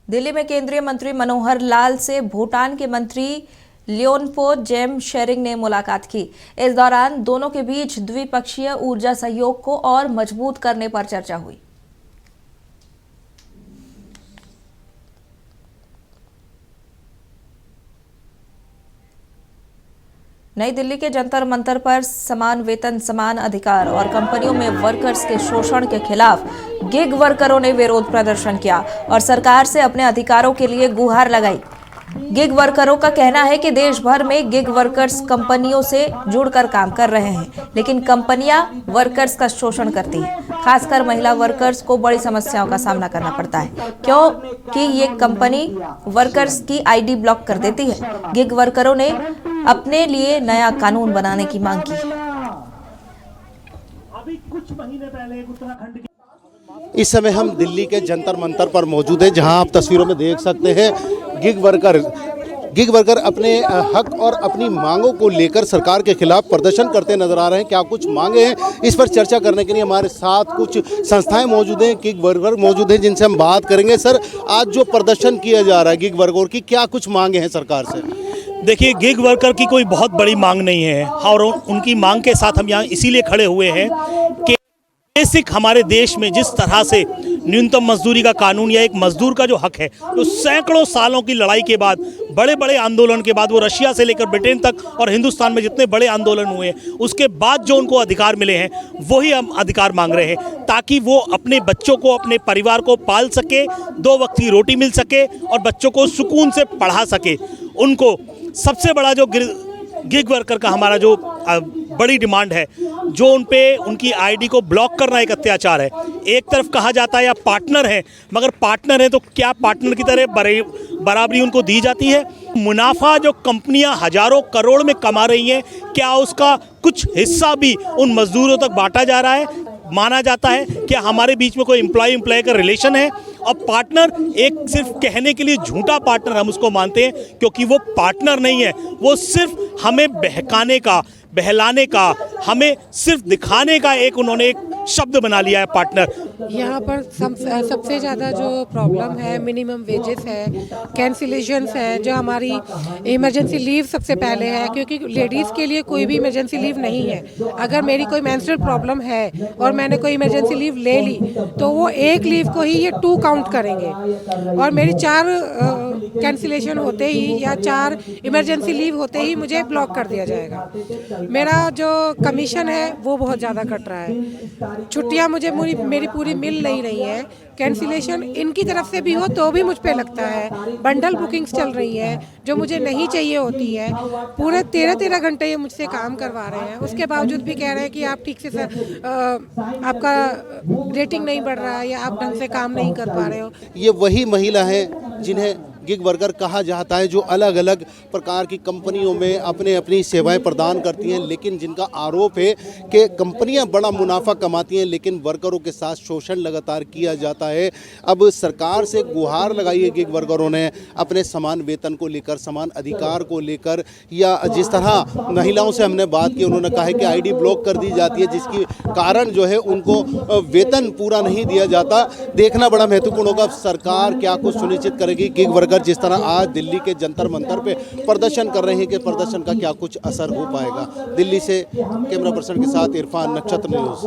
दिल्ली में केंद्रीय मंत्री मनोहर लाल से भूटान के मंत्री लियोनपो जेम शेरिंग ने मुलाकात की। इस दौरान दोनों के बीच द्विपक्षीय ऊर्जा सहयोग को और मजबूत करने पर चर्चा हुई। नई दिल्ली के जंतर मंतर पर समान वेतन समान अधिकार और कंपनियों में वर्कर्स के शोषण के खिलाफ गिग वर्करों ने विरोध प्रदर्शन किया और सरकार से अपने अधिकारों के लिए गुहार लगाई। गिग वर्करों का कहना है कि देश भर में गिग वर्कर्स कंपनियों से जुड़कर काम कर रहे हैं, लेकिन कंपनियां वर्कर्स का शोषण करती हैं। खासकर महिला वर्कर्स को बड़ी समस्याओं का सामना करना पड़ता है, क्योंकि ये कंपनी वर्कर्स की आईडी ब्लॉक कर देती है। गिग वर्करों ने अपने लिए नया कानून बनाने की मांग की। अभी कुछ महीने पहले उत्तराखंड की इस समय हम दिल्ली के जंतर मंतर पर मौजूद हैं, जहां आप तस्वीरों में देख सकते हैं गिग वर्कर अपने हक और अपनी मांगों को लेकर सरकार के खिलाफ प्रदर्शन करते नजर आ रहे हैं। क्या कुछ मांगे हैं, इस पर चर्चा करने के लिए हमारे साथ कुछ संस्थाएं मौजूद हैं, गिग वर्कर मौजूद हैं, जिनसे हम बात करेंगे। सर, आज जो प्रदर्शन किया जा रहा है गिग वर्कर की, क्या कुछ मांगे हैं सरकार से? देखिए, गिग वर्कर की कोई बहुत बड़ी मांग नहीं है और उनकी मांग के साथ हम यहाँ इसीलिए खड़े हुए हैं कि बेसिक हमारे देश में जिस तरह से न्यूनतम मजदूरी का कानून या एक मजदूर का जो हक है, तो सैकड़ों सालों की लड़ाई के बाद, बड़े बड़े आंदोलन के बाद, वो रशिया से लेकर ब्रिटेन तक और हिंदुस्तान में जितने बड़े आंदोलन हुए हैं, उसके बाद जो उनको अधिकार मिले हैं, वही हम अधिकार मांग रहे हैं, ताकि वो अपने बच्चों को, अपने परिवार को पाल सके, 2 वक्त की रोटी मिल सके और बच्चों को सुकून से पढ़ा सके। उनको सबसे बड़ा जो गिग वर्कर का हमारा जो बड़ी डिमांड है, जो उन पे उनकी आईडी को ब्लॉक करना एक अत्याचार है। एक तरफ कहा जाता है या पार्टनर है, मगर पार्टनर है तो क्या पार्टनर की तरह बराबरी उनको दी जाती है? मुनाफा जो कंपनियां हजारों करोड़ में कमा रही हैं, क्या उसका कुछ हिस्सा भी उन मजदूरों तक बांटा जा रहा है? माना जाता है कि हमारे बीच में कोई एम्प्लॉय का रिलेशन है, और पार्टनर एक सिर्फ कहने के लिए झूठा पार्टनर हम उसको मानते हैं, क्योंकि वो पार्टनर नहीं है। वो सिर्फ हमें बहकाने का, बहलाने का, हमें सिर्फ दिखाने का एक उन्होंने एक शब्द बना लिया है पार्टनर। यहाँ पर सबसे ज़्यादा जो प्रॉब्लम है मिनिमम वेजेस है, कैंसिलेशंस है, जो हमारी इमरजेंसी लीव सबसे पहले है, क्योंकि लेडीज़ के लिए कोई भी इमरजेंसी लीव नहीं है। अगर मेरी कोई मेंस्ट्रुअल प्रॉब्लम है और मैंने कोई इमरजेंसी लीव ले ली, तो वो एक लीव को ही ये 2 काउंट करेंगे, और मेरी 4 कैंसिलेशन होते ही या 4 इमरजेंसी लीव होते ही मुझे ब्लॉक कर दिया जाएगा। मेरा जो कमीशन है वो बहुत ज़्यादा कट रहा है, छुट्टियां मुझे मेरी पूरी मिल नहीं रही है, कैंसिलेशन इनकी तरफ से भी हो तो भी मुझ पे लगता है, बंडल बुकिंग्स चल रही है जो मुझे नहीं चाहिए होती है। पूरे 13-13 घंटे ये मुझसे काम करवा रहे हैं, उसके बावजूद भी कह रहे हैं कि आप ठीक से आपका रेटिंग नहीं बढ़ रहा है या आप ढंग से काम नहीं कर पा रहे हो। ये वही महिला हैं जिन्हें गिग वर्कर कहा जाता है, जो अलग अलग प्रकार की कंपनियों में अपनी सेवाएं प्रदान करती हैं, लेकिन जिनका आरोप है कि कंपनियां बड़ा मुनाफा कमाती हैं, लेकिन वर्करों के साथ शोषण लगातार किया जाता है। अब सरकार से गुहार लगाई है गिग वर्करों ने अपने समान वेतन को लेकर, समान अधिकार को लेकर, या जिस तरह महिलाओं से हमने बात की, उन्होंने कहा है कि आईडी ब्लॉक कर दी जाती है, जिसकी कारण जो है उनको वेतन पूरा नहीं दिया जाता। देखना बड़ा महत्वपूर्ण होगा सरकार क्या कुछ सुनिश्चित करेगी। गिग वर्कर जिस तरह आज दिल्ली के जंतर मंतर पे प्रदर्शन कर रहे हैं कि प्रदर्शन का क्या कुछ असर हो पाएगा। दिल्ली से कैमरा पर्सन के साथ इरफान, नक्षत्र न्यूज़।